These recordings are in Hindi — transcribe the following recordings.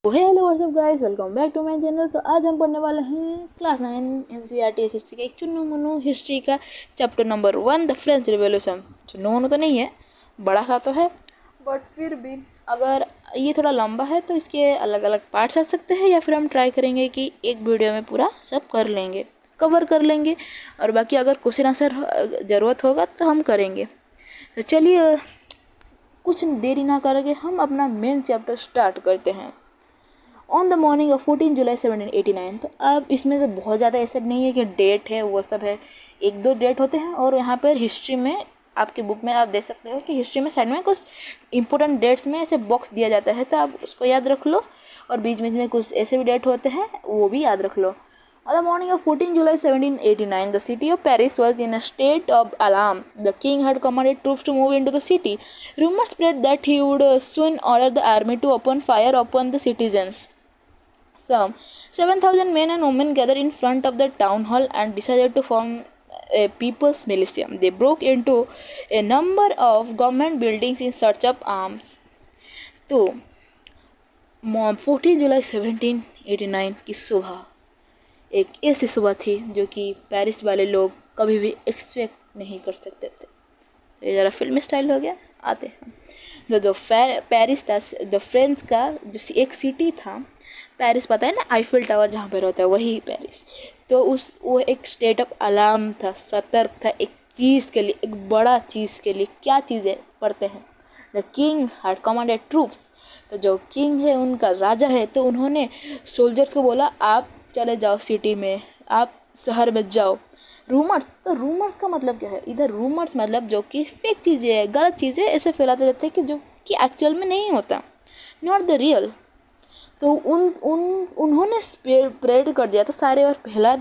Hello what's up guys, welcome back to my channel. तो आज हम पढ़ने वाले हैं क्लास 9 एनसीईआरटी हिस्ट्री का एक चुन्नू मुन्नू हिस्ट्री का chapter number 1 the French revolution. Chunnu Munnu तो नहीं है, बड़ा सा तो है, बट फिर भी अगर ये थोड़ा लंबा है तो इसके अलग अलग पार्ट्स आ सकते हैं, या फिर हम ट्राई करेंगे कि एक वीडियो में पूरा सब कवर कर लेंगे। और बाकी अगर क्वेश्चन आंसर ज़रूरत होगा तो हम करेंगे। तो चलिए कुछ देरी ना करके हम अपना मेन चैप्टर स्टार्ट करते हैं। ऑन द मॉर्निंग ऑफ 14 जुलाई 1789। तो अब इसमें तो बहुत ज़्यादा ऐसा नहीं है कि डेट है वो सब है, एक दो डेट होते हैं। और यहाँ पर हिस्ट्री में आपके बुक में आप देख सकते हो कि हिस्ट्री में साइड में कुछ इंपॉर्टेंट डेट्स में ऐसे बॉक्स दिया जाता है, तो आप उसको याद रख लो। और बीच बीच में कुछ ऐसे भी डेट होते हैं, वो भी याद रख लो। On the morning of 14 July 1789, the city of Paris was in a state of alarm. The king had commanded troops to move into the city. Rumors spread that he would soon order the army to open fire upon the citizens. Some 7,000 men and women gathered in front of the town hall and decided to form a people's militia. They broke into a number of government buildings in search of arms. तो 14 जुलाई 1789 की सुबह एक ऐसी सुबह थी जो कि पेरिस वाले लोग कभी भी एक्सपेक्ट नहीं कर सकते थे। तो ये ज़रा फिल्मी स्टाइल हो गया। आते हैं जो पेरिस था, जो फ्रेंच का जो एक सिटी था पेरिस, पता है ना आईफिल टावर जहाँ पर होता है, वही पेरिस। तो वो एक स्टेट ऑफ अलार्म था, सतर्क था एक चीज़ के लिए, एक बड़ा चीज़ के लिए। क्या चीज़ें पढ़ते हैं? The king had commanded troops. तो जो किंग है, उनका राजा है, तो उन्होंने सोल्जर्स को बोला आप चले जाओ सिटी में, आप शहर में जाओ। रूमर्स, तो रूमर्स का मतलब क्या है इधर? रूमर्स मतलब जो कि फेक चीज़ें है, गलत चीज़ें ऐसे फैलाते जाते हैं कि जो कि एक्चुअल में नहीं होता, नॉट द रियल। तो उन्होंने स्प्रेड कर दिया था, सारे और फैला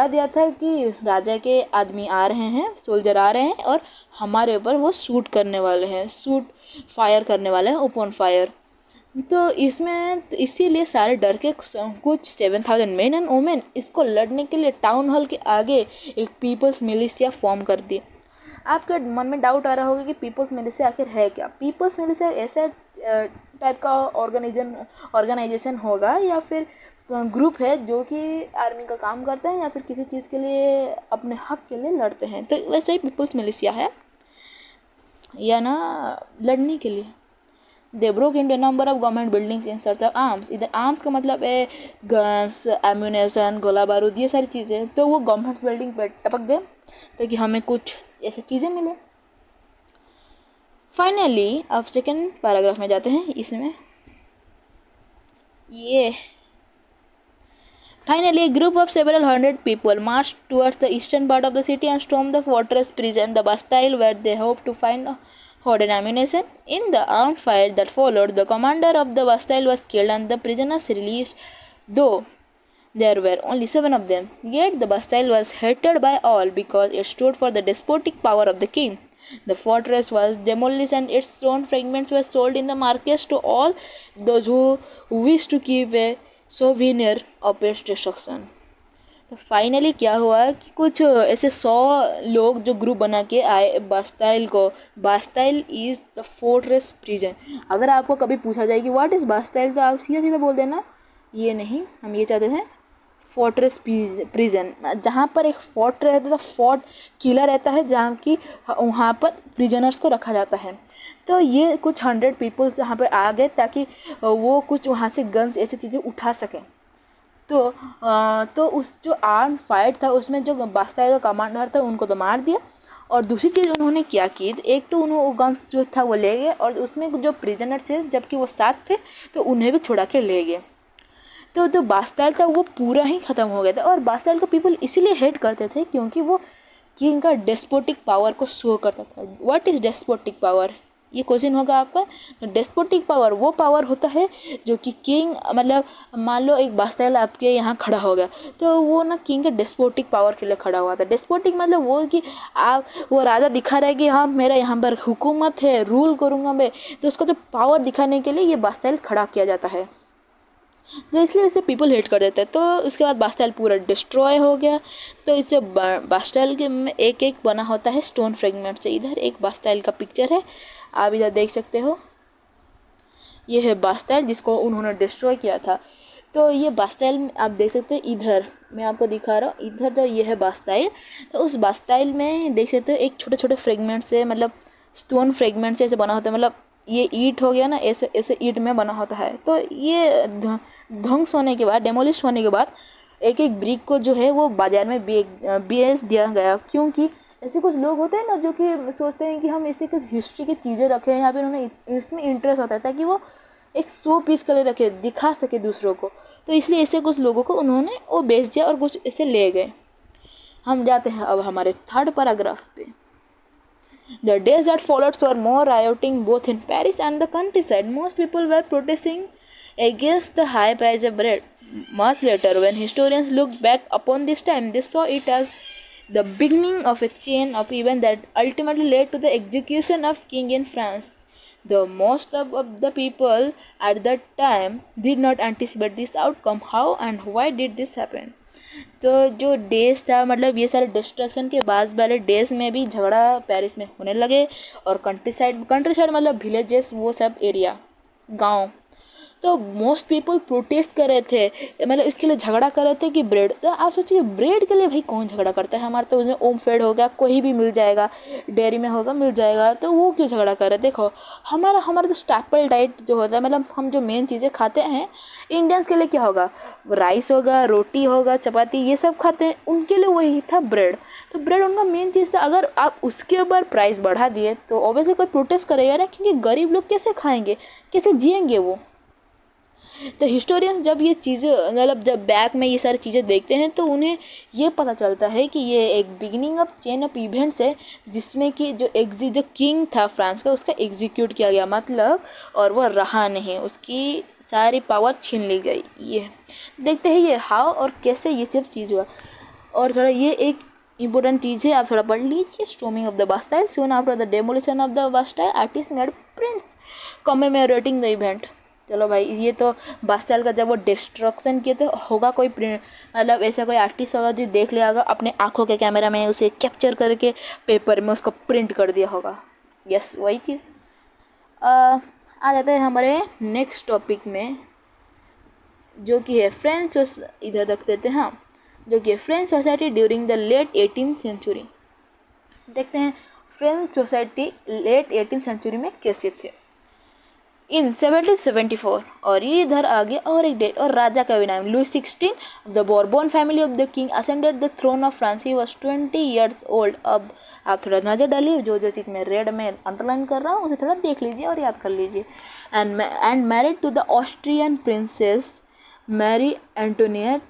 दिया था कि राजा के आदमी आ रहे हैं, सोल्जर आ रहे हैं और हमारे ऊपर वो शूट करने वाले हैं, फायर करने वाले हैं, ओपन फायर। तो इसमें इसीलिए सारे डर के कुछ 7,000 मेन एंड वुमेन इसको लड़ने के लिए टाउन हॉल के आगे एक पीपल्स मिलिशिया फॉर्म कर दी। आपके मन में डाउट आ रहा होगा कि पीपल्स मिलिशिया आखिर है क्या? पीपल्स मिलिशिया ऐसा टाइप का ऑर्गेनाइजेशन होगा या फिर ग्रुप है जो कि आर्मी का काम करते हैं या फिर किसी चीज़ के लिए, अपने हक के लिए लड़ते हैं। तो वैसे ही पीपल्स मिलिशिया है, या ना लड़ने के लिए। They broke into a number of government buildings in search of arms. इधर आर्म्स का मतलब है गन्स, एम्यूनेशन, गोला बारूद, ये सारी चीज़ें। तो वो गवर्नमेंट बिल्डिंग पे टपक गए ताकि हमें कुछ ऐसी चीज़ें मिले। फाइनली अब सेकेंड पैराग्राफ में जाते हैं। इसमें ये Finally, a group of several hundred people marched towards the eastern part of the city and stormed the fortress prison, the Bastille, where they hoped to find hoarded ammunition. In the armed fight that followed, the commander of the Bastille was killed and the prisoners released, though there were only 7 of them. Yet the Bastille was hated by all because it stood for the despotic power of the king. The fortress was demolished and its stone fragments were sold in the markets to all those who wished to keep a souvenir of its destruction. तो फाइनली क्या हुआ कि कुछ ऐसे 100 लोग जो ग्रुप बना के आए बास्टाइल को। बास्टाइल इज़ द फोर्ट्रेस प्रिजन। अगर आपको कभी पूछा जाए कि व्हाट इज़ बास्टाइल, तो आप सीधा सीधा बोल देना ये नहीं, हम ये चाहते हैं फोर्ट्रेस प्रिजन, जहाँ पर एक फोर्ट रहता था, फोर्ट किला रहता है, जहाँ की वहाँ पर प्रिजनर्स को रखा जाता है। तो ये कुछ 100 पीपल्स यहाँ पर आ गए ताकि वो कुछ वहाँ से गन्स ऐसी चीज़ें उठा सकें। तो उस जो आर्म फाइट था उसमें जो बास्टाइल का कमांडर था उनको तो मार दिया। और दूसरी चीज़ उन्होंने क्या की, एक तो उन्होंने गन जो था वो ले गए, और उसमें जो प्रिजनर थे जबकि वो 7 थे तो उन्हें भी छुड़ा के ले गए। तो जो बास्टाइल था वो पूरा ही ख़त्म हो गया था। और बास्टाइल को पीपल इसीलिए हेट करते थे क्योंकि वो किंग का डेस्पोटिक पावर को शो करता था। व्हाट इज़ डेस्पोटिक पावर, ये क्वेश्चन होगा आपका। तो डेस्पोटिक पावर वो पावर होता है जो कि किंग, मतलब मान लो एक बास्टाइल आपके यहाँ खड़ा हो गया, तो वो ना किंग के डेस्पोटिक पावर के लिए खड़ा हुआ था। डेस्पोटिक मतलब वो कि आप, वो राजा दिखा रहा है कि हाँ मेरा यहाँ पर हुकूमत है, रूल करूँगा मैं, तो उसका जो पावर दिखाने के लिए ये बास्टाइल खड़ा किया जाता है। तो इसलिए उसे पीपल हेट कर देते हैं। तो उसके बाद बास्टाइल पूरा डिस्ट्रॉय हो गया। तो इससे बास्टाइल के में एक एक बना होता है स्टोन फ्रेगमेंट से। इधर एक बास्टाइल का पिक्चर है, आप इधर देख सकते हो। ये है बास्टाइल जिसको उन्होंने डिस्ट्रॉय किया था। तो ये बास्टाइल आप देख सकते हैं, इधर मैं आपको दिखा रहा हूँ, इधर तो ये है बास्टाइल। तो उस बास्टाइल में देख सकते हो एक छोटे छोटे फ्रेगमेंट से, मतलब स्टोन फ्रेगमेंट से ऐसे बना होता है, मतलब ये ईंट हो गया ना, ऐसे ऐसे ईंट में बना होता है। तो ये ध्वंस होने के बाद, डेमोलिश होने के बाद एक एक ब्रिक को जो है वो बाज़ार में बेच दिया गया, क्योंकि ऐसे कुछ लोग होते हैं ना जो कि सोचते हैं कि हम ऐसे कुछ हिस्ट्री की चीज़ें रखें यहाँ पे, उन्होंने इसमें इंटरेस्ट होता है ताकि वो एक 100 पीस के लिए रखे, दिखा सके दूसरों को। तो इसलिए ऐसे कुछ लोगों को उन्होंने वो बेच दिया और कुछ ऐसे ले गए। हम जाते हैं अब हमारे थर्ड पैराग्राफ पे। The days that followed saw more rioting both in Paris and the countryside. Most people were protesting against the high price of bread. Much later, when historians looked back upon this time, they saw it as the beginning of a chain of events that ultimately led to the execution of king in France. The most of the people at that time did not anticipate this outcome. How and why did this happen? तो जो डेज था, मतलब ये सारे डिस्ट्रक्शन के बाद वाले डेज में भी झगड़ा पेरिस में होने लगे। और कंट्री साइड मतलब विलेजेस, वो सब एरिया, गांव, तो मोस्ट पीपल प्रोटेस्ट कर रहे थे, मतलब इसके लिए झगड़ा कर रहे थे कि ब्रेड। तो आप सोचिए ब्रेड के लिए भाई कौन झगड़ा करता है, हमारे तो उसमें ओमफेड हो गया, कोई भी मिल जाएगा, डेयरी में होगा मिल जाएगा, तो वो क्यों झगड़ा कर रहे हैं। देखो हमारा जो स्टैपल डाइट जो होता है, मतलब हम जो मेन चीज़ें खाते हैं, इंडियंस के लिए क्या होगा, राइस होगा, रोटी होगा, चपाती, ये सब खाते हैं, उनके लिए वही था ब्रेड। तो ब्रेड उनका मेन चीज़ था। अगर आप उसके ऊपर प्राइस बढ़ा दिए तो ऑब्वियसली कोई प्रोटेस्ट करेगा ना, क्योंकि गरीब लोग कैसे खाएंगे, कैसे जिएंगे वो। तो हिस्टोरियंस जब ये चीज़ें, मतलब जब बैक में ये सारी चीज़ें देखते हैं तो उन्हें ये पता चलता है कि ये एक beginning of chain of events है, जिसमें कि जो किंग था फ्रांस का, उसका एग्जीक्यूट किया गया, मतलब, और वो रहा नहीं, उसकी सारी पावर छीन ली गई। ये देखते हैं ये हाउ और कैसे ये सब चीज़ हुआ। और थोड़ा ये एक इम्पोर्टेंट चीज़ है, आप थोड़ा पढ़ लीजिए। Storming of the Bastille, soon after the demolition of the Bastille, artist made prints commemorating the event. चलो भाई, ये तो बास्टाइल का जब वो डिस्ट्रक्शन किए तो होगा कोई मतलब ऐसा कोई आर्टिस्ट होगा जो देख लिया होगा, अपने आँखों के कैमरा में उसे कैप्चर करके पेपर में उसको प्रिंट कर दिया होगा। यस, वही चीज़। आ जाते हैं हमारे नेक्स्ट टॉपिक में, जो कि है फ्रेंच, इधर रख देते हैं, हाँ, जो कि French society during the late 18th century. देखते हैं French society late 18th century में कैसे थे। इन 1774, और ये इधर आ गया और एक डेट और राजा का भी नाम, Louis 16 the Bourbon family of the king ascended the throne of France. He was 20 years old. अब आप थोड़ा नज़र डालिए, जो जो चीज़ मैं रेड में अंडरलाइन कर रहा हूँ उसे थोड़ा देख लीजिए और याद कर लीजिए। And married to the Austrian princess Marie Antoinette.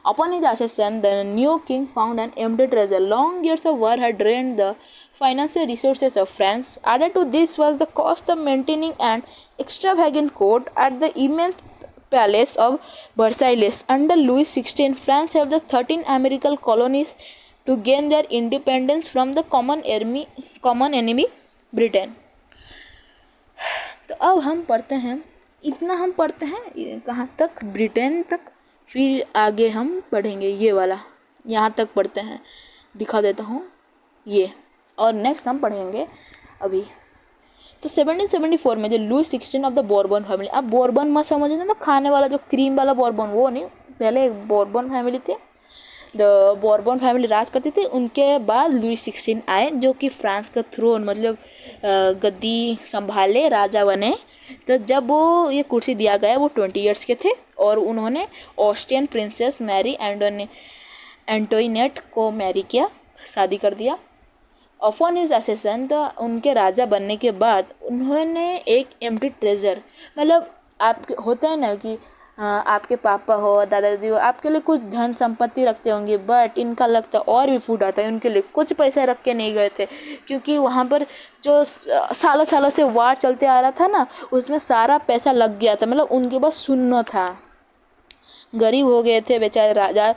Upon his accession, the new king found an empty treasure. Long years of war had drained the financial resources of France. Added to this was the cost of maintaining an extravagant court at the immense palace of Versailles. Under Louis XVI, France held the 13 American colonies to gain their independence from the common enemy, Britain. तो अब हम पढ़ते हैं, इतना हम पढ़ते हैं कहाँ तक, ब्रिटेन तक, फिर आगे हम पढ़ेंगे ये वाला, यहाँ तक पढ़ते हैं, दिखा देता हूँ ये, और नेक्स्ट हम पढ़ेंगे अभी। तो 1774 में जो Louis 16 of the Bourbon family, अब बोर्बन मत समझे ना, तो खाने वाला जो क्रीम वाला बोर्बन, वो नहीं, पहले एक बोर्बन फैमिली थे, द बोर्बन फैमिली राज करती थी। उनके बाद लुई 16 आए, जो कि फ्रांस का थ्रोन, मतलब गद्दी संभाले, राजा बने। तो जब वो ये कुर्सी दिया गया, वो 20 years के थे, और उन्होंने ऑस्ट्रियन प्रिंसेस मैरी एंटोइनेट को मैरी किया, शादी कर दिया। अपॉन हिज असेसन, तो उनके राजा बनने के बाद उन्होंने एक एम्प्टी ट्रेजर, मतलब आप होता है ना कि आपके पापा हो, दादाजी हो, आपके लिए कुछ धन संपत्ति रखते होंगे, बट इनका लगता और भी फूट आता है, उनके लिए कुछ पैसे रख के नहीं गए थे, क्योंकि वहाँ पर जो सालों सालों से वार चलते आ रहा था ना, उसमें सारा पैसा लग गया था, मतलब उनके पास शून्य था, गरीब हो गए थे बेचारे राजा।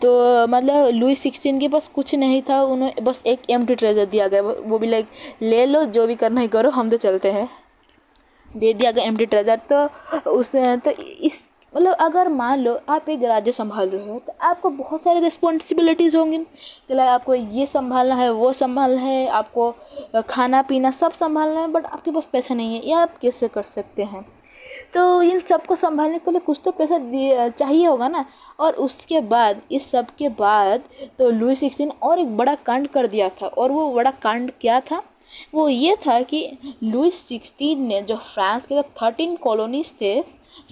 तो मतलब लुई 16 के पास कुछ नहीं था, उन्हें बस एक एम्प्टी ट्रेजर दिया गया, वो भी लाइक ले लो, जो भी करना ही करो, हम तो चलते हैं, दे दिया गया एम्प्टी ट्रेजर। तो इस मतलब अगर मान लो आप एक राज्य संभाल रहे हो, तो आपको बहुत सारे रिस्पॉन्सिबिलिटीज़ होंगी, चला आपको ये संभालना है, वो संभालना है, आपको खाना पीना सब संभालना है, बट आपके पास पैसा नहीं है, ये आप कैसे कर सकते हैं। तो इन सबको संभालने के लिए कुछ तो पैसा चाहिए होगा ना। और उसके बाद, इस सब के बाद तो लुई 16 और एक बड़ा कांड कर दिया था। और वो बड़ा कांड क्या था? वो ये था कि लुई 16 ने जो फ्रांस के 13 कॉलोनीज थे,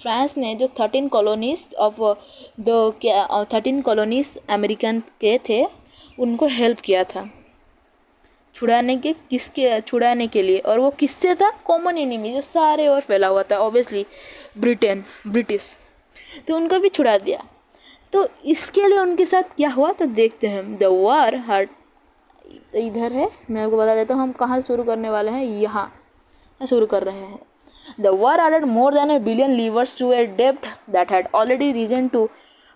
फ्रांस ने जो 13 colonies of the 13 colonies American के थे, उनको हेल्प किया था छुड़ाने के लिए। और वो किससे था? कॉमन एनिमी जो सारे और फैला हुआ था, ऑब्वियसली ब्रिटिश। तो उनको भी छुड़ा दिया। तो इसके लिए उनके साथ क्या हुआ तो देखते हैं। द वॉर हर्ट, इधर है, मैं आपको बता देता हूँ हम कहाँ शुरू करने वाले हैं। यहाँ शुरू कर रहे हैं। The war added more than $1 billion to a debt that had already risen to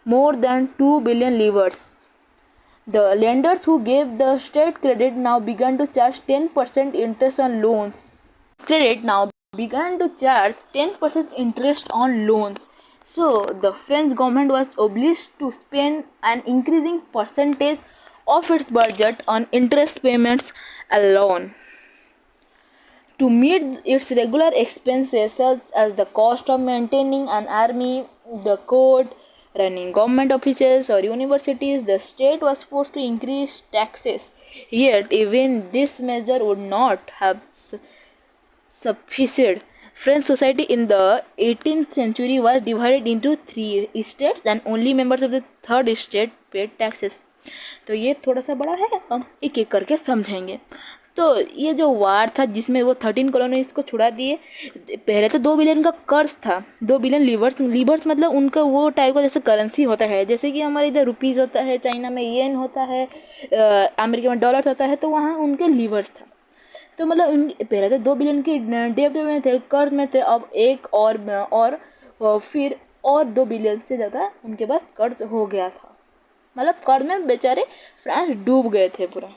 more than $2 billion. The lenders who gave the state credit now began to charge 10% interest on loans. So the French government was obliged to spend an increasing percentage of its budget on interest payments alone to meet its regular expenses such as the cost of maintaining an army, the court, running government offices or universities. The state was forced to increase taxes. Yet even this measure would not have sufficed. French society in the 18th century was divided into 3 estates and only members of the third estate paid taxes. तो ये थोड़ा सा बड़ा है, हम एक एक करके समझेंगे। तो ये जो वार था जिसमें वो 13 कॉलोनीज को छुड़ा दिए। पहले तो 2 बिलियन का कर्ज था, 2 बिलियन लीवर्स मतलब उनका वो टाइप का जैसे करेंसी होता है, जैसे कि हमारे इधर रुपीज़ होता है, चाइना में येन होता है, अमेरिका में डॉलर होता है, तो वहाँ उनके लीवर्स था। तो मतलब पहले तो 2 बिलियन की डेब्ट में थे, कर्ज में थे। अब एक और फिर और 2 बिलियन से ज़्यादा उनके पास कर्ज हो गया था। मतलब कर्ज में बेचारे फ्रांस डूब गए थे पूरा।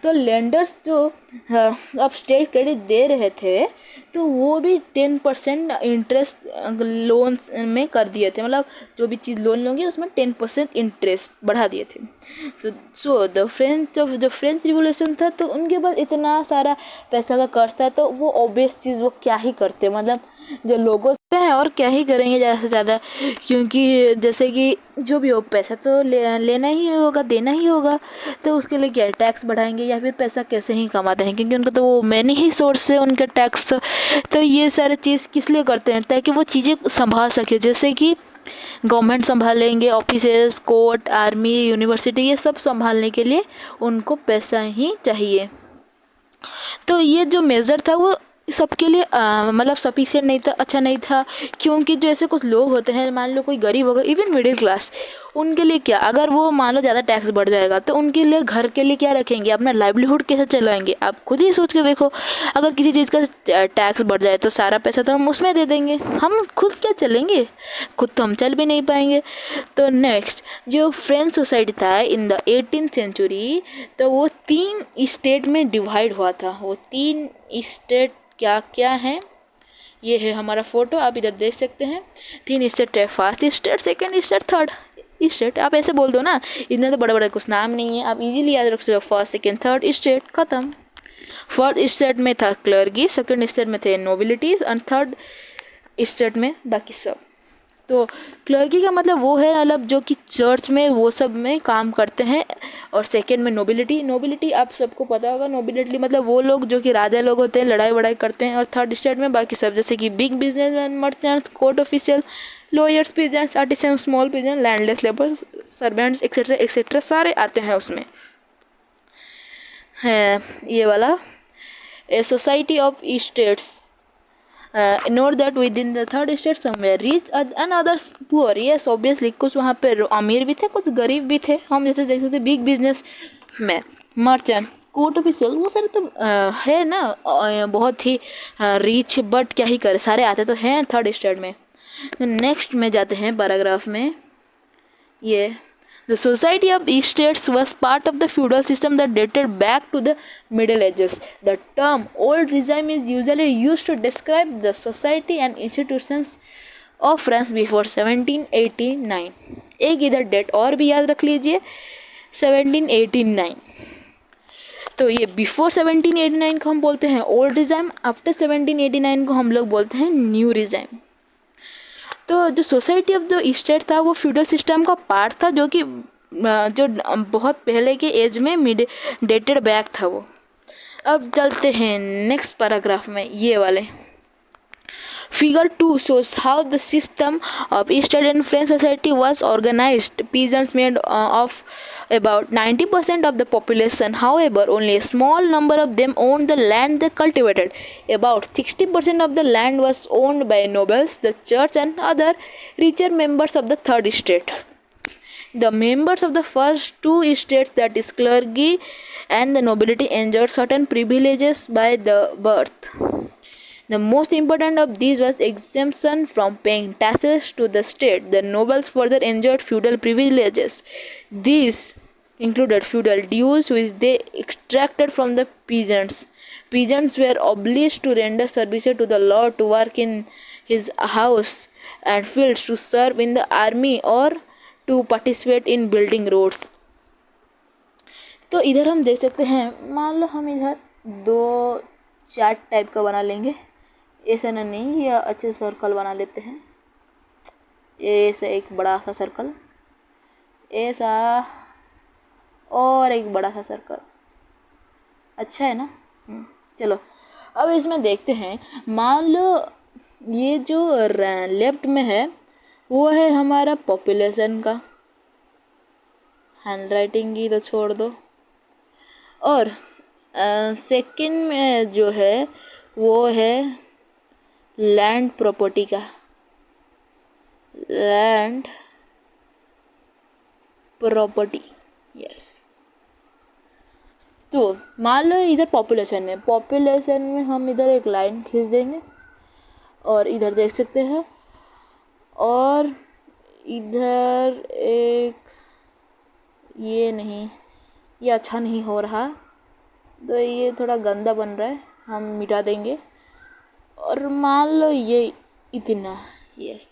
तो लेंडर्स जो अब स्टेट क्रेडिट दे रहे थे तो वो भी 10% इंटरेस्ट लोन्स में कर दिए थे। मतलब जो भी चीज़ लोन लोगे उसमें 10% इंटरेस्ट बढ़ा दिए थे। सो द जो फ्रेंच रिवोल्यूशन था तो उनके पास इतना सारा पैसा का कर्ज था, तो वो ऑब्वियस चीज़ वो क्या ही करते, मतलब जो लोगों से हैं और क्या ही करेंगे ज़्यादा से ज़्यादा, क्योंकि जैसे कि जो भी हो पैसा तो लेना ही होगा, देना ही होगा। तो उसके लिए क्या टैक्स बढ़ाएंगे या फिर पैसा कैसे ही कमाते हैं, क्योंकि उनका तो वो मेन ही सोर्स है उनका टैक्स। तो ये सारे चीज़ किस लिए करते हैं? ताकि वो चीज़ें संभाल सके, जैसे कि गवर्नमेंट संभालेंगे, ऑफिसेस, कोर्ट, आर्मी, यूनिवर्सिटी, ये सब संभालने के लिए उनको पैसा ही चाहिए। तो ये जो मेज़र था वो सबके लिए मतलब सफिशिएंट नहीं था, अच्छा नहीं था। क्योंकि जो ऐसे कुछ लोग होते हैं, मान लो कोई गरीब होगा, इवन मिडिल क्लास, उनके लिए क्या, अगर वो मान लो ज़्यादा टैक्स बढ़ जाएगा तो उनके लिए घर के लिए क्या रखेंगे, अपना लाइवलीहुड कैसे चलाएंगे? आप खुद ही सोच के देखो, अगर किसी चीज़ का टैक्स बढ़ जाए तो सारा पैसा तो हम उसमें दे देंगे, हम खुद क्या चलेंगे? खुद तो हम चल भी नहीं पाएंगे। तो नेक्स्ट जो फ्रेंच सोसाइटी था इन द 18th सेंचुरी, तो वो 3 स्टेट में डिवाइड हुआ था। वो 3 स्टेट क्या क्या है, ये है हमारा फोटो, आप इधर देख सकते हैं। 3 स्टेट है, first state, second state, third state. आप ऐसे बोल दो ना, इतने तो बड़े बड़े कुछ नाम नहीं है, आप इजीली याद रख सकते हो। फर्स्ट सेकंड थर्ड स्टेट खत्म। फर्स्ट स्टेट में था क्लर्गी, सेकंड स्टेट में थे नोबिलिटीज और थर्ड स्टेट में बाकी सब। तो क्लर्की का मतलब वो है मतलब जो कि चर्च में वो सब में काम करते हैं। और सेकंड में नोबिलिटी आप सबको पता होगा, नोबिलिटी मतलब वो लोग जो कि राजा लोग होते हैं, लड़ाई वड़ाई करते हैं। और थर्ड स्टेट में बाकी सब, जैसे कि big businessman, merchants, court official, lawyers, peasants, artisan, small peasant, landless labour, servants, etcetera etcetera, सारे आते हैं उसमें। है ये वाला a society of states. note that within the third state somewhere rich and others poor. yes obviously कुछ वहाँ पे अमीर भी थे, कुछ गरीब भी थे। हम जैसे देख सकते बिग बिजनेस में, मर्चेंट, कोर्ट ऑफिशियल, वो सारे तो है ना बहुत ही रिच, बट क्या ही करे, सारे आते तो हैं थर्ड स्टेट में। नेक्स्ट में जाते हैं पैराग्राफ में। ये The society of states was part of the feudal system that dated back to the Middle Ages. The term old regime is usually used to describe the society and institutions of France before 1789. एक इधर डेट और भी याद रख लीजिए, 1789। तो ये बिफोर 1789 को हम बोलते हैं ओल्ड रिजाइम, आफ्टर 1789 को हम लोग बोलते हैं न्यू रिजाइम। तो जो सोसाइटी ऑफ द स्टेट था वो फ्यूडल सिस्टम का पार्ट था, जो कि जो बहुत पहले के एज में मिड डेटेड बैक था वो। अब चलते हैं नेक्स्ट पैराग्राफ में, ये वाले। Figure 2 shows how the system of Eastern and French society was organized. Peasants made of about 90% of the population. However, only a small number of them owned the land they cultivated. About 60% of the land was owned by nobles, the church, and other richer members of the third estate. The members of the first two estates, that is clergy and the nobility, enjoyed certain privileges by the birth. The most important of these was exemption from paying taxes to the state. The nobles further enjoyed feudal privileges. These included feudal dues, which they extracted from the peasants. Peasants were obliged to render services to the lord, to work in his house and fields, to serve in the army, or to participate in building roads. तो इधर हम देख सकते हैं, मान लो हम इधर दो चार्ट टाइप का बना लेंगे, ऐसा नहीं, या अच्छे सर्कल बना लेते हैं, ऐसा एक बड़ा सा सर्कल, ऐसा और एक बड़ा सा सर्कल, अच्छा है ना। चलो अब इसमें देखते हैं, मान लो ये जो लेफ्ट में है वो है हमारा पॉपुलेशन का, हैंड राइटिंग की तो छोड़ दो, और सेकंड में जो है वो है लैंड प्रॉपर्टी का, लैंड प्रॉपर्टी, यस। तो मान लो इधर पॉपुलेशन है, पॉपुलेशन में हम इधर एक लाइन खींच देंगे और इधर देख सकते हैं, और इधर एक, ये नहीं, ये अच्छा नहीं हो रहा, तो ये थोड़ा गंदा बन रहा है, हम मिटा देंगे, और मान लो ये इतना, यस।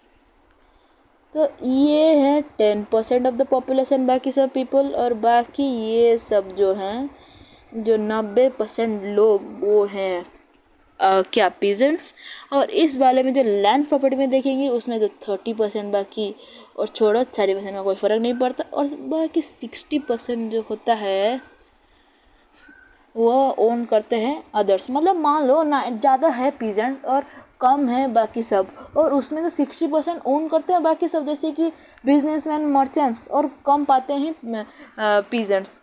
तो ये है 10% ऑफ द पॉपुलेशन, बाकी सब पीपल, और बाकी ये सब जो हैं, जो 90% लोग वो हैं क्या, पीजेंट्स। और इस वाले में जो लैंड प्रॉपर्टी में देखेंगे उसमें तो 30% बाकी, और छोड़ो 40% में कोई फ़र्क नहीं पड़ता, और बाकी 60% जो होता है वो ओन करते हैं अदर्स। मतलब मान लो ना ज़्यादा है पीजेंट और कम है बाकी सब, और उसमें तो 60% ओन करते हैं बाकी सब, जैसे कि बिजनेसमैन, मर्चेंट्स, और कम पाते हैं पीजेंट्स।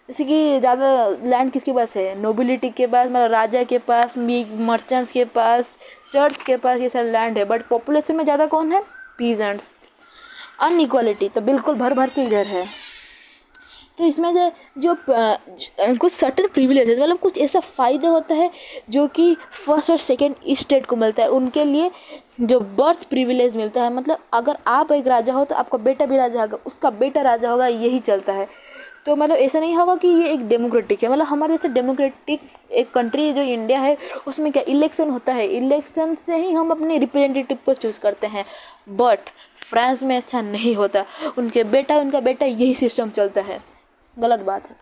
जैसे कि ज़्यादा लैंड किसके पास है, नोबिलिटी के पास, मतलब राजा के पास, मर्चेंट्स के पास, चर्च के पास, ये सब लैंड है, बट पॉपुलेशन में ज़्यादा कौन है, पीजेंट्स। अनइक्वालिटी तो बिल्कुल भर भर के इधर है। तो इसमें जो कुछ सर्टन प्रिविलेजेस, मतलब कुछ ऐसा फ़ायदा होता है जो कि फर्स्ट और सेकंड स्टेट को मिलता है, उनके लिए जो बर्थ प्रिविलेज मिलता है। मतलब अगर आप एक राजा हो तो आपका बेटा भी राजा होगा, उसका बेटा राजा होगा, यही चलता है। तो मतलब ऐसा नहीं होगा कि ये एक डेमोक्रेटिक है, मतलब हमारे जैसे डेमोक्रेटिक एक कंट्री जो इंडिया है उसमें क्या इलेक्शन होता है, इलेक्शन से ही हम अपने रिप्रेजेंटेटिव को चूज़ करते हैं, बट फ्रांस में ऐसा नहीं होता, उनका बेटा यही सिस्टम चलता है, गलत बात है।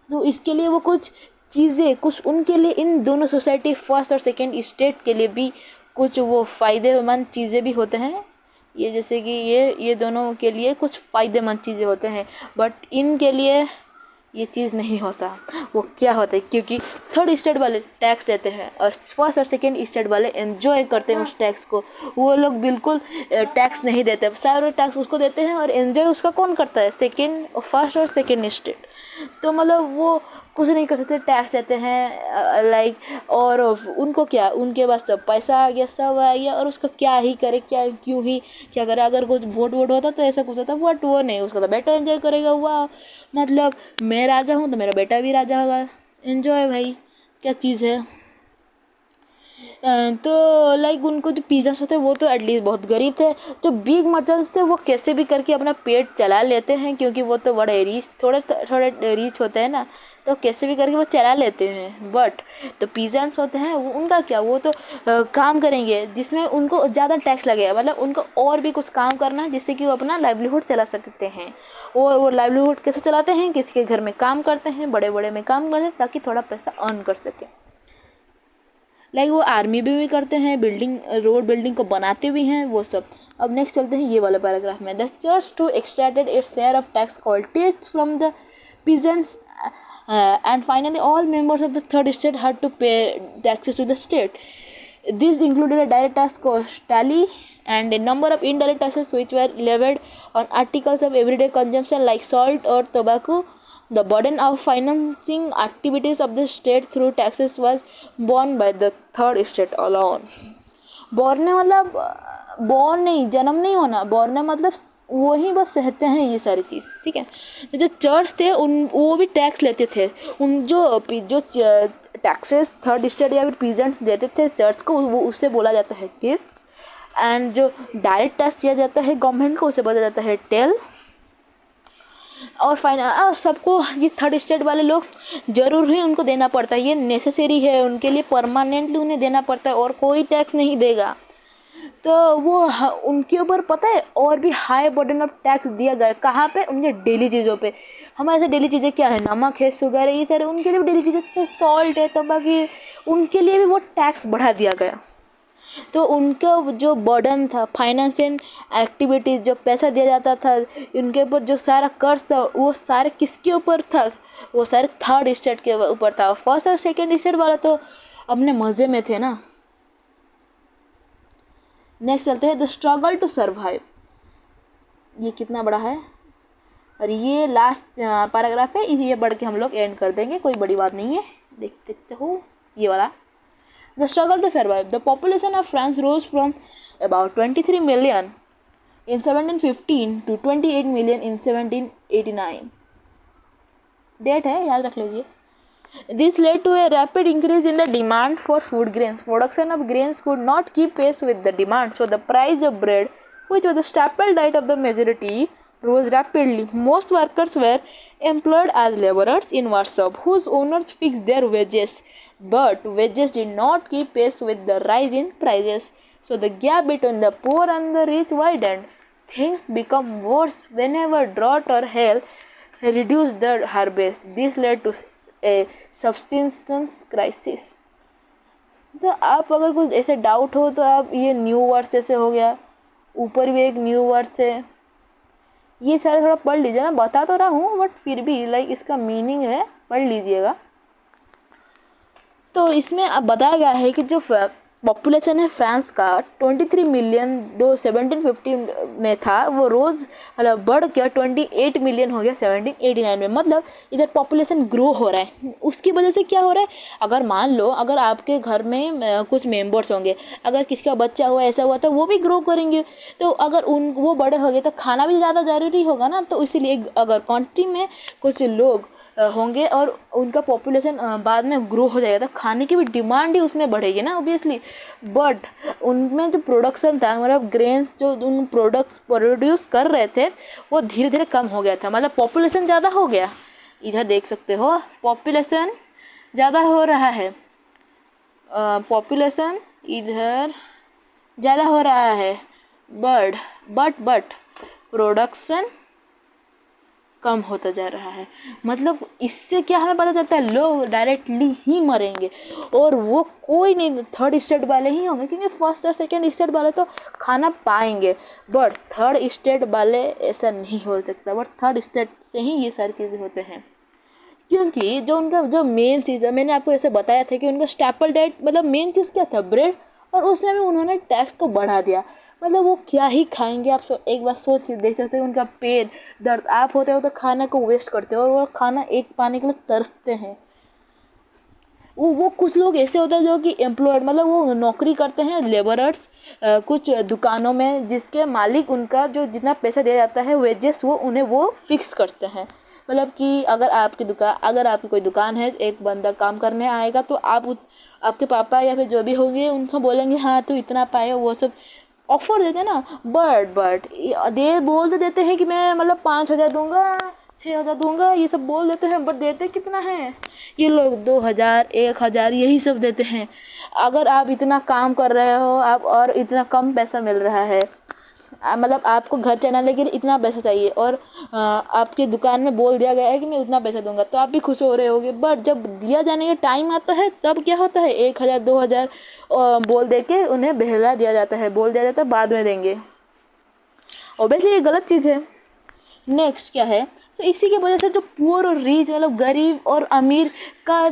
तो इसके लिए वो कुछ चीज़ें, कुछ उनके लिए, इन दोनों सोसाइटी फर्स्ट और सेकंड स्टेट के लिए भी कुछ वो फ़ायदेमंद चीज़ें भी होते हैं, ये जैसे कि ये दोनों के लिए कुछ फ़ायदेमंद चीज़ें होते हैं, बट इनके लिए ये चीज़ नहीं होता। वो क्या होता है, क्योंकि थर्ड स्टेट वाले टैक्स देते हैं और फर्स्ट और सेकंड स्टेट वाले एंजॉय करते हैं उस टैक्स को, वो लोग बिल्कुल टैक्स नहीं देते, सारे टैक्स उसको देते हैं, और एंजॉय उसका कौन करता है, फर्स्ट और सेकंड स्टेट। तो मतलब वो कुछ नहीं कर सकते, टैक्स देते हैं लाइक, और उनको क्या, उनके पास सब पैसा आ गया, सब आ गया, और उसका क्या ही करे, क्या करे। अगर कुछ वोट होता तो ऐसा कुछ होता, बट वो नहीं, उसका तो बेटा एंजॉय करेगा, वाह, मतलब मैं राजा हूँ तो मेरा बेटा भी राजा होगा, एंजॉय भाई, क्या चीज़ है। तो लाइक उनको जो पीजेंट्स होते हैं वो तो एटलीस्ट बहुत गरीब थे, जो बिग मर्चेंट्स थे वो कैसे भी करके अपना पेट चला लेते हैं, क्योंकि वो तो बड़े रिच, थोड़े रीच होते हैं ना, तो कैसे भी करके वो चला लेते हैं। बट तो पीजेंट्स होते हैं वो उनका क्या, वो तो काम करेंगे जिसमें उनको ज़्यादा टैक्स लगेगा, मतलब उनको और भी कुछ काम करना है जिससे कि वो अपना लाइवलीहुड चला सकते हैं। और वो लाइवलीहुड कैसे चलाते हैं, किसी के घर में काम करते हैं, बड़े बड़े में काम करते हैं ताकि थोड़ा पैसा अर्न कर सके। लाइक वो आर्मी भी करते हैं, बिल्डिंग रोड बिल्डिंग को बनाते भी हैं वो सब। अब नेक्स्ट चलते हैं ये वाला पैराग्राफ में। The church to extracted its share of tax called tax from the peasants and finally all members of the third estate had to pay taxes to the state. This included a direct tax cost tally and a number of indirect taxes which were levied on articles of everyday consumption like salt or tobacco. The burden of financing activities of the state through taxes was borne by the third estate alone. Borne मतलब बोर्न नहीं, जन्म नहीं होना, बोरने मतलब वही बस सहते हैं ये सारी चीज़, ठीक है। तो जो चर्च थे उन वो भी टैक्स लेते थे, उन जो टैक्सेस थर्ड स्टेट या फिर पीजेंट्स देते थे चर्च को वो उससे बोला जाता है टिप्स। एंड जो डायरेक्ट टैक्स दिया जाता है गवर्नमेंट को उसे बोला जाता है टेल। और सबको ये थर्ड स्टेट वाले लोग ज़रूर ही उनको देना पड़ता है, ये नेसेसरी है उनके लिए, परमानेंटली उन्हें देना पड़ता है और कोई टैक्स नहीं देगा। तो वो उनके ऊपर पता है और भी हाई बर्डन ऑफ टैक्स दिया गया। कहाँ पे, उनके डेली चीज़ों पे। हमारे से डेली चीज़ें क्या है, नमक है, शुगर है, ये सारे उनके लिए भी डेली चीज़ें, सॉल्ट है, तंबाकू, उनके लिए भी वो टैक्स बढ़ा दिया गया। तो उनका जो बर्डन था फाइनेंशियल एक्टिविटीज़, जो पैसा दिया जाता था उनके ऊपर, जो सारा कर्ज था वो सारे किसके ऊपर था, वो सारे थर्ड स्टेट के ऊपर था। फर्स्ट और सेकेंड स्टेट वाला तो अपने मज़े में थे ना। नेक्स्ट चलते हैं द स्ट्रगल टू सर्वाइव। ये कितना बड़ा है और ये लास्ट पैराग्राफ है, ये बढ़ के हम लोग एंड कर देंगे, कोई बड़ी बात नहीं है। देखते हो ये वाला। The struggle to survive. The population of France rose from about 23 million in 1715 to 28 million in 1789. Date है, याद रख लीजिए। This led to a rapid increase in the demand for food grains. Production of grains could not keep pace with the demand, so the price of bread, which was the staple diet of the majority, rose rapidly. Most workers were employed as laborers in workshops, whose owners fixed their wages. But wages did not keep pace with the rise in prices, so the gap between the poor and the rich widened. Things become worse whenever drought or hail reduced the harvest. This led to a subsistence crisis. तो आप अगर कुछ ऐसे डाउट हो तो आप ये न्यू वर्ड्स जैसे हो गया, ऊपर भी एक न्यू वर्ड्स है, ये सारे थोड़ा पढ़ लीजिए। मैं बता तो रहा हूँ बट फिर भी लाइक इसका मीनिंग है, पढ़ लीजिएगा। तो इसमें अब बताया गया है कि जो पॉपुलेशन है फ्रांस का 23 मिलियन जो 1750 में था वो रोज़ मतलब बढ़ के 28 मिलियन हो गया 1789 में। मतलब इधर पॉपुलेशन ग्रो हो रहा है। उसकी वजह से क्या हो रहा है, अगर मान लो अगर आपके घर में कुछ मेंबर्स होंगे, अगर किसी का बच्चा हुआ ऐसा हुआ तो वो भी ग्रो करेंगे, तो अगर वो बड़े हो गए तो खाना भी ज़्यादा ज़रूरी होगा ना। तो इसीलिए अगर कंट्री में कुछ लोग होंगे और उनका पॉपुलेशन बाद में ग्रो हो जाएगा तो खाने की भी डिमांड ही उसमें बढ़ेगी ना ऑब्वियसली। बट उनमें जो प्रोडक्शन था मतलब ग्रेन्स जो उन प्रोडक्ट्स प्रोड्यूस कर रहे थे वो धीरे धीरे कम हो गया था, मतलब पॉपुलेशन ज़्यादा हो गया। इधर देख सकते हो प्रोडक्शन ज़्यादा हो रहा है, पॉपुलेशन इधर ज़्यादा हो रहा है बट प्रोडक्शन कम होता जा रहा है। मतलब इससे क्या हमें पता चलता है, लोग डायरेक्टली ही मरेंगे और वो कोई नहीं थर्ड स्टेट वाले ही होंगे, क्योंकि फर्स्ट और सेकंड स्टेट वाले तो खाना पाएंगे बट थर्ड स्टेट वाले ऐसा नहीं हो सकता। बट थर्ड स्टेट से ही ये सारी चीज़ें होते हैं, क्योंकि जो उनका जो मेन चीज़ है मैंने आपको ऐसे बताया था कि उनका स्टेपल डाइट मतलब मेन चीज़ क्या था, ब्रेड, और उसमें भी उन्होंने टैक्स को बढ़ा दिया। मतलब वो क्या ही खाएंगे, आप एक बार सोच के देख सकते हो। उनका पेट दर्द, आप होते हो तो खाना को वेस्ट करते हो और वो खाना एक पाने के लिए तरसते हैं। वो कुछ लोग ऐसे होते हैं जो कि एम्प्लॉयड मतलब वो नौकरी करते हैं लेबरर्स कुछ दुकानों में, जिसके मालिक उनका जो जितना पैसा दिया जाता है वेजेस वो उन्हें वो फिक्स करते हैं। मतलब कि अगर आपकी कोई दुकान है, एक बंदा काम करने आएगा तो आपके पापा या फिर जो भी होंगे उनको बोलेंगे हाँ तू इतना पाए, वो सब ऑफर देते हैं ना। बट दे बोल तो देते हैं कि मैं मतलब 5,000 दूंगा 6,000 दूंगा, ये सब बोल देते हैं, बट देते कितना है ये लोग? 2,000, 1,000 यही सब देते हैं। अगर आप इतना काम कर रहे हो, आप और इतना कम पैसा मिल रहा है, मतलब आपको घर चलाने के लिए इतना पैसा चाहिए, और आपकी दुकान में बोल दिया गया है कि मैं उतना पैसा दूंगा, तो आप भी खुश हो रहे होगे। बट जब दिया जाने का टाइम आता है तब क्या होता है, 1,000, 2,000 बोल दे के उन्हें बहला दिया जाता है, बोल दिया जाता है बाद में देंगे। ऑब्वियसली ये गलत चीज़ है। नेक्स्ट क्या है, तो इसी की वजह से जो पुअर और रिच, मतलब गरीब और अमीर का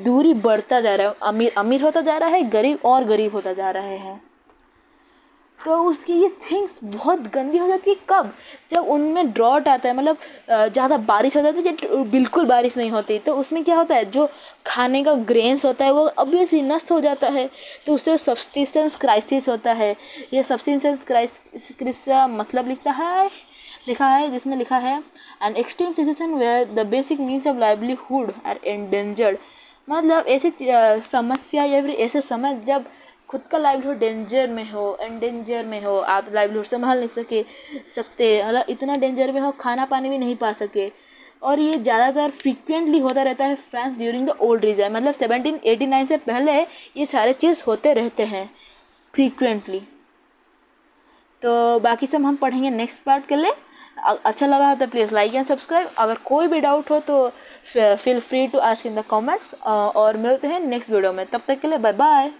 दूरी बढ़ता जा रहा है। अमीर अमीर होता जा रहा है, गरीब और गरीब होता जा रहे हैं। तो उसकी ये थिंग्स बहुत गंदी हो जाती है कब, जब उनमें ड्रॉट आता है, मतलब ज़्यादा बारिश हो जाती है, जब बिल्कुल बारिश नहीं होती, तो उसमें क्या होता है, जो खाने का ग्रेन्स होता है वो ऑब्वियसली नष्ट हो जाता है, तो उससे सब्सिस्टेंस क्राइसिस होता है। ये सब्सिस्टेंस क्राइसिस का मतलब लिखा है जिसमें लिखा है an extreme situation where the basic means of livelihood are endangered. मतलब ऐसी समस्या या फिर ऐसे समय जब खुद का लाइवलीहुड एंडेंजर में हो, आप लाइवलीहुड संभाल नहीं सकते, मतलब इतना डेंजर में हो, खाना पानी भी नहीं पा सके। और ये ज़्यादातर फ्रीक्वेंटली होता रहता है France during the old regime, मतलब 1789 से पहले ये सारे चीज़ होते रहते हैं फ्रीक्वेंटली। तो बाकी सब हम पढ़ेंगे नेक्स्ट पार्ट के लिए। अच्छा लगा हो तो प्लीज़ लाइक एंड सब्सक्राइब। अगर कोई भी डाउट हो तो feel free to ask in the comments, और मिलते हैं नेक्स्ट वीडियो में। तब तक के लिए बाय बाय।